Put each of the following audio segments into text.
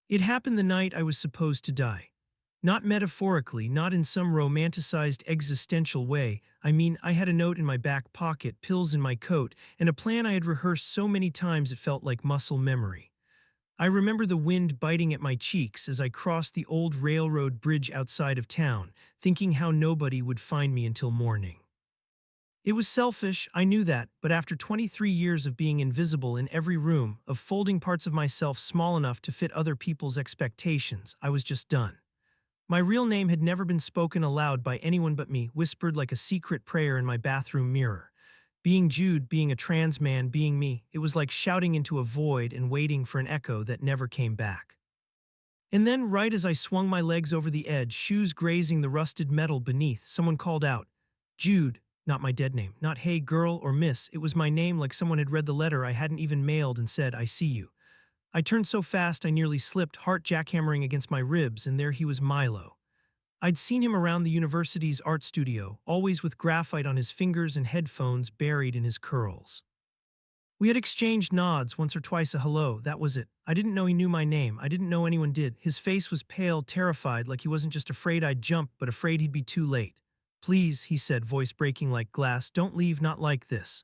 It happened the night I was supposed to die. Not metaphorically, not in some romanticized existential way. I mean, I had a note in my back pocket, pills in my coat, and a plan I had rehearsed so many times it felt like muscle memory. I remember the wind biting at my cheeks as I crossed the old railroad bridge outside of town, thinking how nobody would find me until morning. It was selfish, I knew that, but after 23 years of being invisible in every room, of folding parts of myself small enough to fit other people's expectations, I was just done. My real name had never been spoken aloud by anyone but me, whispered like a secret prayer in my bathroom mirror. Being Jude, being a trans man, being me, it was like shouting into a void and waiting for an echo that never came back. And then, right as I swung my legs over the edge, shoes grazing the rusted metal beneath, someone called out, Jude, not my dead name, not hey girl or miss, it was my name like someone had read the letter I hadn't even mailed and said, I see you. I turned so fast I nearly slipped, heart jackhammering against my ribs, and there he was, Milo. I'd seen him around the university's art studio, always with graphite on his fingers and headphones buried in his curls. We had exchanged nods, once or twice a hello, that was it. I didn't know he knew my name, I didn't know anyone did. His face was pale, terrified, like he wasn't just afraid I'd jump, but afraid he'd be too late. Please, he said, voice breaking like glass, don't leave, not like this.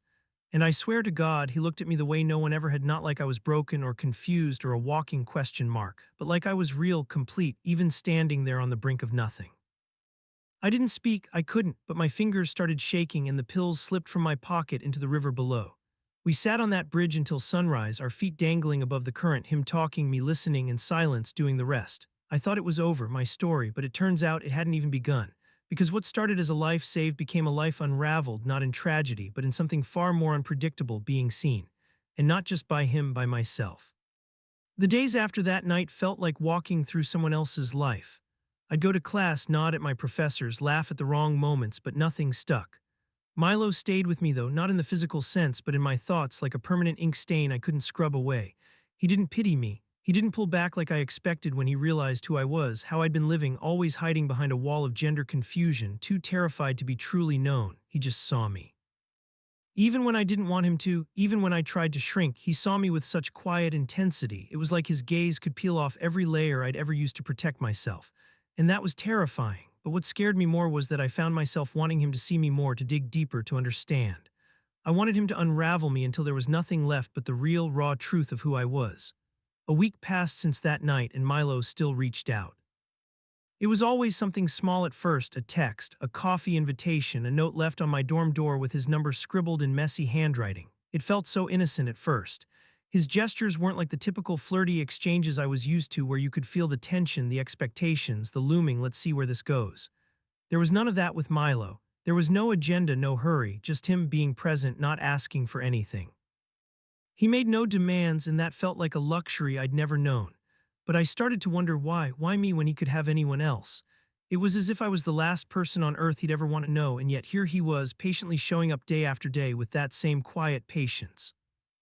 And I swear to God, he looked at me the way no one ever had, not like I was broken or confused or a walking question mark, but like I was real, complete, even standing there on the brink of nothing. I didn't speak, I couldn't, but my fingers started shaking and the pills slipped from my pocket into the river below. We sat on that bridge until sunrise, our feet dangling above the current, him talking, me listening, and silence doing the rest. I thought it was over, my story, but it turns out it hadn't even begun. Because what started as a life saved became a life unraveled, not in tragedy, but in something far more unpredictable, being seen. And not just by him, by myself. The days after that night felt like walking through someone else's life. I'd go to class, nod at my professors, laugh at the wrong moments, but nothing stuck. Milo stayed with me though, not in the physical sense, but in my thoughts like a permanent ink stain I couldn't scrub away. He didn't pity me. He didn't pull back like I expected when he realized who I was, how I'd been living, always hiding behind a wall of gender confusion, too terrified to be truly known. He just saw me. Even when I didn't want him to, even when I tried to shrink, he saw me with such quiet intensity. It was like his gaze could peel off every layer I'd ever used to protect myself. And that was terrifying. But what scared me more was that I found myself wanting him to see me more, to dig deeper, to understand. I wanted him to unravel me until there was nothing left but the real, raw truth of who I was. A week passed since that night, and Milo still reached out. It was always something small at first, a text, a coffee invitation, a note left on my dorm door with his number scribbled in messy handwriting. It felt so innocent at first. His gestures weren't like the typical flirty exchanges I was used to, where you could feel the tension, the expectations, the looming let's see where this goes. There was none of that with Milo. There was no agenda, no hurry, just him being present, not asking for anything. He made no demands, and that felt like a luxury I'd never known. But I started to wonder why. Why me when he could have anyone else? It was as if I was the last person on earth he'd ever want to know, and yet here he was, patiently showing up day after day with that same quiet patience.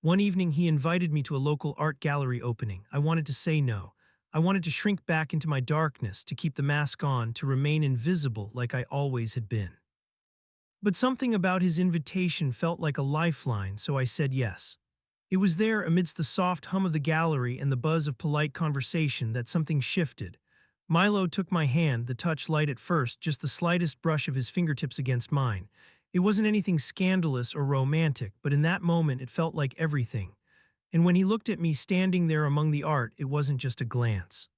One evening he invited me to a local art gallery opening. I wanted to say no. I wanted to shrink back into my darkness, to keep the mask on, to remain invisible like I always had been. But something about his invitation felt like a lifeline, so I said yes. It was there, amidst the soft hum of the gallery and the buzz of polite conversation, that something shifted. Milo took my hand, the touch light at first, just the slightest brush of his fingertips against mine. It wasn't anything scandalous or romantic, but in that moment it felt like everything. And when he looked at me standing there among the art, it wasn't just a glance.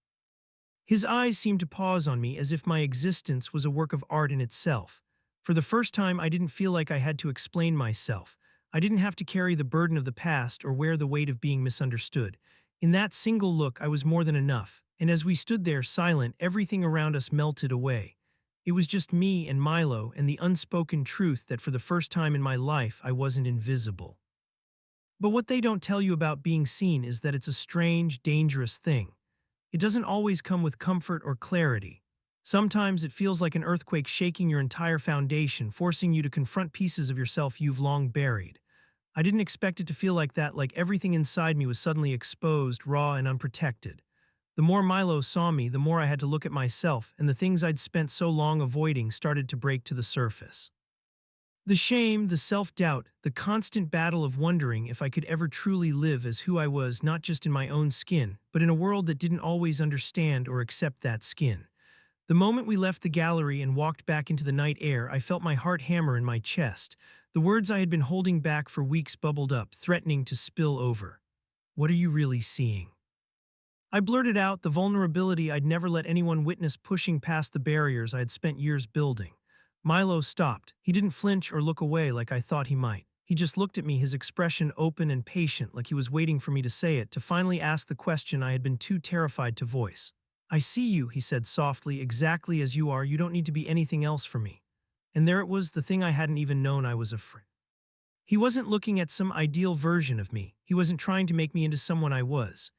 His eyes seemed to pause on me, as if my existence was a work of art in itself. For the first time, I didn't feel like I had to explain myself. I didn't have to carry the burden of the past or wear the weight of being misunderstood. In that single look, I was more than enough, and as we stood there silent, everything around us melted away. It was just me and Milo and the unspoken truth that for the first time in my life, I wasn't invisible. But what they don't tell you about being seen is that it's a strange, dangerous thing. It doesn't always come with comfort or clarity. Sometimes it feels like an earthquake shaking your entire foundation, forcing you to confront pieces of yourself you've long buried. I didn't expect it to feel like that, like everything inside me was suddenly exposed, raw, and unprotected. The more Milo saw me, the more I had to look at myself, and the things I'd spent so long avoiding started to break to the surface. The shame, the self-doubt, the constant battle of wondering if I could ever truly live as who I was, not just in my own skin, but in a world that didn't always understand or accept that skin. The moment we left the gallery and walked back into the night air, I felt my heart hammer in my chest. The words I had been holding back for weeks bubbled up, threatening to spill over. What are you really seeing? I blurted out the vulnerability I'd never let anyone witness, pushing past the barriers I had spent years building. Milo stopped. He didn't flinch or look away like I thought he might. He just looked at me, his expression open and patient, like he was waiting for me to say it, to finally ask the question I had been too terrified to voice. I see you, he said softly, exactly as you are. You don't need to be anything else for me. And there it was, the thing I hadn't even known I was afraid. He wasn't looking at some ideal version of me. He wasn't trying to make me into someone I was.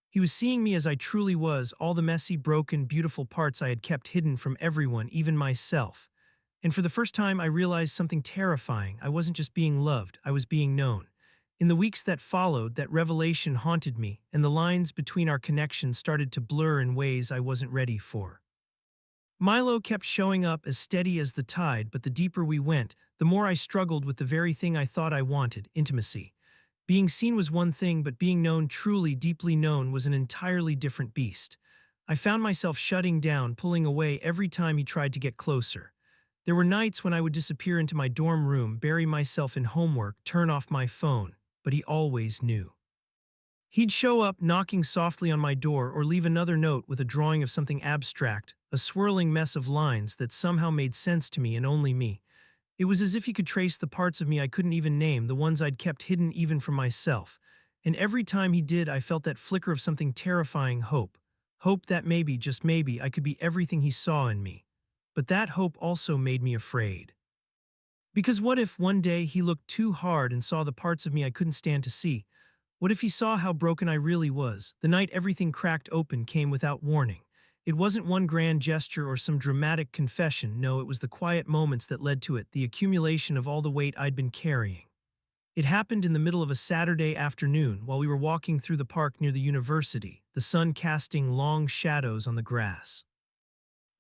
He was seeing me as I truly was, all the messy, broken, beautiful parts I had kept hidden from everyone, even myself. And for the first time, I realized something terrifying. I wasn't just being loved, I was being known. In the weeks that followed, that revelation haunted me, and the lines between our connections started to blur in ways I wasn't ready for. Milo kept showing up as steady as the tide, but the deeper we went, the more I struggled with the very thing I thought I wanted: intimacy. Being seen was one thing, but being known, truly, deeply known, was an entirely different beast. I found myself shutting down, pulling away every time he tried to get closer. There were nights when I would disappear into my dorm room, bury myself in homework, turn off my phone, but he always knew. He'd show up, knocking softly on my door, or leave another note with a drawing of something abstract, a swirling mess of lines that somehow made sense to me and only me. It was as if he could trace the parts of me I couldn't even name, the ones I'd kept hidden even from myself. And every time he did, I felt that flicker of something terrifying: hope. Hope that maybe, just maybe, I could be everything he saw in me. But that hope also made me afraid. Because what if one day he looked too hard and saw the parts of me I couldn't stand to see? What if he saw how broken I really was? The night everything cracked open came without warning. It wasn't one grand gesture or some dramatic confession. No, it was the quiet moments that led to it, the accumulation of all the weight I'd been carrying. It happened in the middle of a Saturday afternoon while we were walking through the park near the university, the sun casting long shadows on the grass.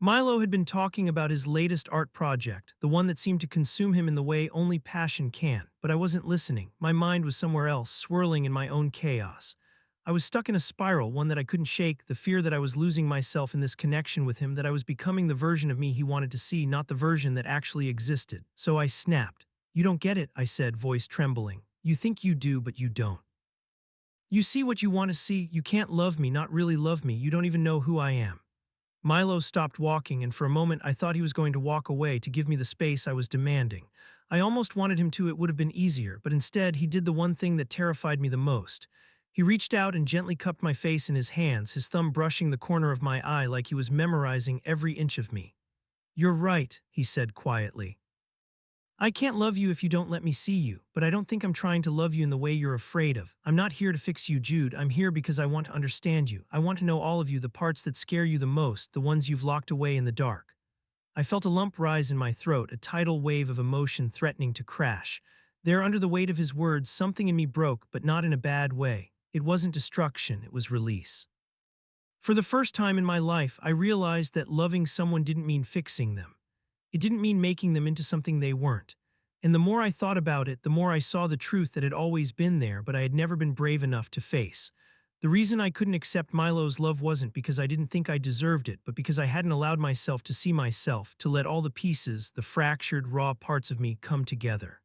Milo had been talking about his latest art project, the one that seemed to consume him in the way only passion can, but I wasn't listening. My mind was somewhere else, swirling in my own chaos. I was stuck in a spiral, one that I couldn't shake, the fear that I was losing myself in this connection with him, that I was becoming the version of me he wanted to see, not the version that actually existed. So I snapped. "You don't get it," I said, voice trembling. "You think you do, but you don't. You see what you want to see. You can't love me, not really love me. You don't even know who I am." Milo stopped walking, and for a moment I thought he was going to walk away, to give me the space I was demanding. I almost wanted him to, it would have been easier, but instead he did the one thing that terrified me the most. He reached out and gently cupped my face in his hands, his thumb brushing the corner of my eye like he was memorizing every inch of me. "You're right," he said quietly. "I can't love you if you don't let me see you, but I don't think I'm trying to love you in the way you're afraid of. I'm not here to fix you, Jude. I'm here because I want to understand you. I want to know all of you, the parts that scare you the most, the ones you've locked away in the dark." I felt a lump rise in my throat, a tidal wave of emotion threatening to crash. There, under the weight of his words, something in me broke, but not in a bad way. It wasn't destruction, it was release. For the first time in my life, I realized that loving someone didn't mean fixing them. It didn't mean making them into something they weren't. And the more I thought about it, the more I saw the truth that had always been there, but I had never been brave enough to face. The reason I couldn't accept Milo's love wasn't because I didn't think I deserved it, but because I hadn't allowed myself to see myself, to let all the pieces, the fractured, raw parts of me, come together.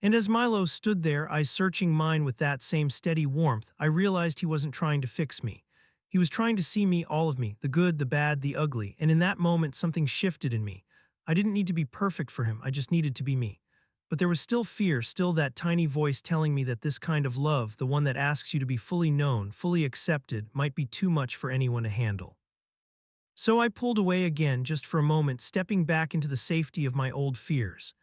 And as Milo stood there, eyes searching mine with that same steady warmth, I realized he wasn't trying to fix me. He was trying to see me, all of me, the good, the bad, the ugly, and in that moment something shifted in me. I didn't need to be perfect for him, I just needed to be me. But there was still fear, still that tiny voice telling me that this kind of love, the one that asks you to be fully known, fully accepted, might be too much for anyone to handle. So I pulled away again, just for a moment, stepping back into the safety of my old fears.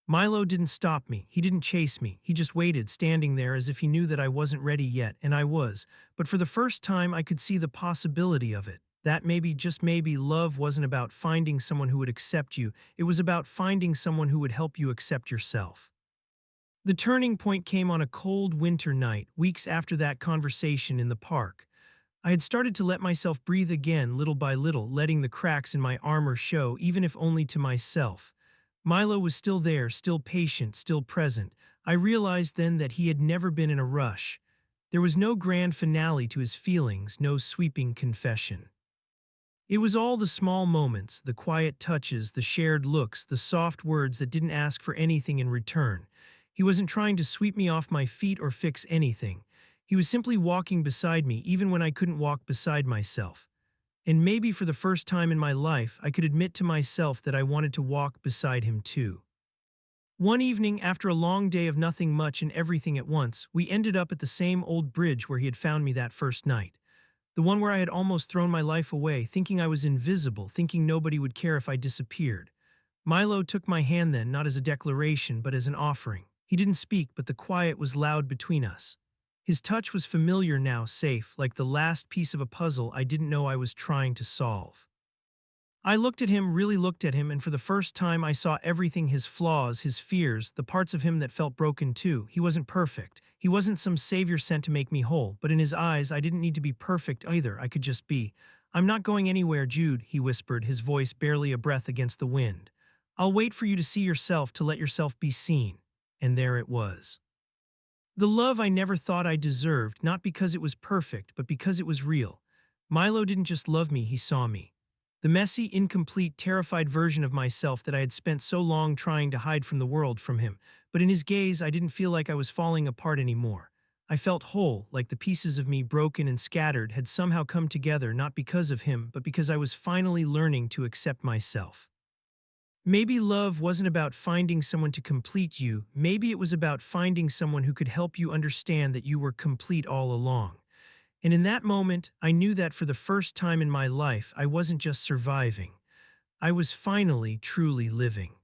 Milo didn't stop me, he didn't chase me, he just waited, standing there as if he knew that I wasn't ready yet, and I was. But for the first time I could see the possibility of it. That maybe, just maybe, love wasn't about finding someone who would accept you, it was about finding someone who would help you accept yourself. The turning point came on a cold winter night, weeks after that conversation in the park. I had started to let myself breathe again, little by little, letting the cracks in my armor show, even if only to myself. Milo was still there, still patient, still present. I realized then that he had never been in a rush. There was no grand finale to his feelings, no sweeping confession. It was all the small moments, the quiet touches, the shared looks, the soft words that didn't ask for anything in return. He wasn't trying to sweep me off my feet or fix anything. He was simply walking beside me even when I couldn't walk beside myself. And maybe for the first time in my life, I could admit to myself that I wanted to walk beside him too. One evening, after a long day of nothing much and everything at once, we ended up at the same old bridge where he had found me that first night. The one where I had almost thrown my life away, thinking I was invisible, thinking nobody would care if I disappeared. Milo took my hand then, not as a declaration, but as an offering. He didn't speak, but the quiet was loud between us. His touch was familiar now, safe, like the last piece of a puzzle I didn't know I was trying to solve. I looked at him, really looked at him, and for the first time I saw everything, his flaws, his fears, the parts of him that felt broken too. He wasn't perfect. He wasn't some savior sent to make me whole, but in his eyes I didn't need to be perfect either. I could just be. "I'm not going anywhere, Jude," he whispered, his voice barely a breath against the wind. "I'll wait for you to see yourself, to let yourself be seen." And there it was. The love I never thought I deserved, not because it was perfect, but because it was real. Milo didn't just love me, he saw me. The messy, incomplete, terrified version of myself that I had spent so long trying to hide from the world, from him. But in his gaze, I didn't feel like I was falling apart anymore. I felt whole, like the pieces of me, broken and scattered, had somehow come together, not because of him, but because I was finally learning to accept myself. Maybe love wasn't about finding someone to complete you. Maybe it was about finding someone who could help you understand that you were complete all along. And in that moment, I knew that for the first time in my life, I wasn't just surviving. I was finally, truly living.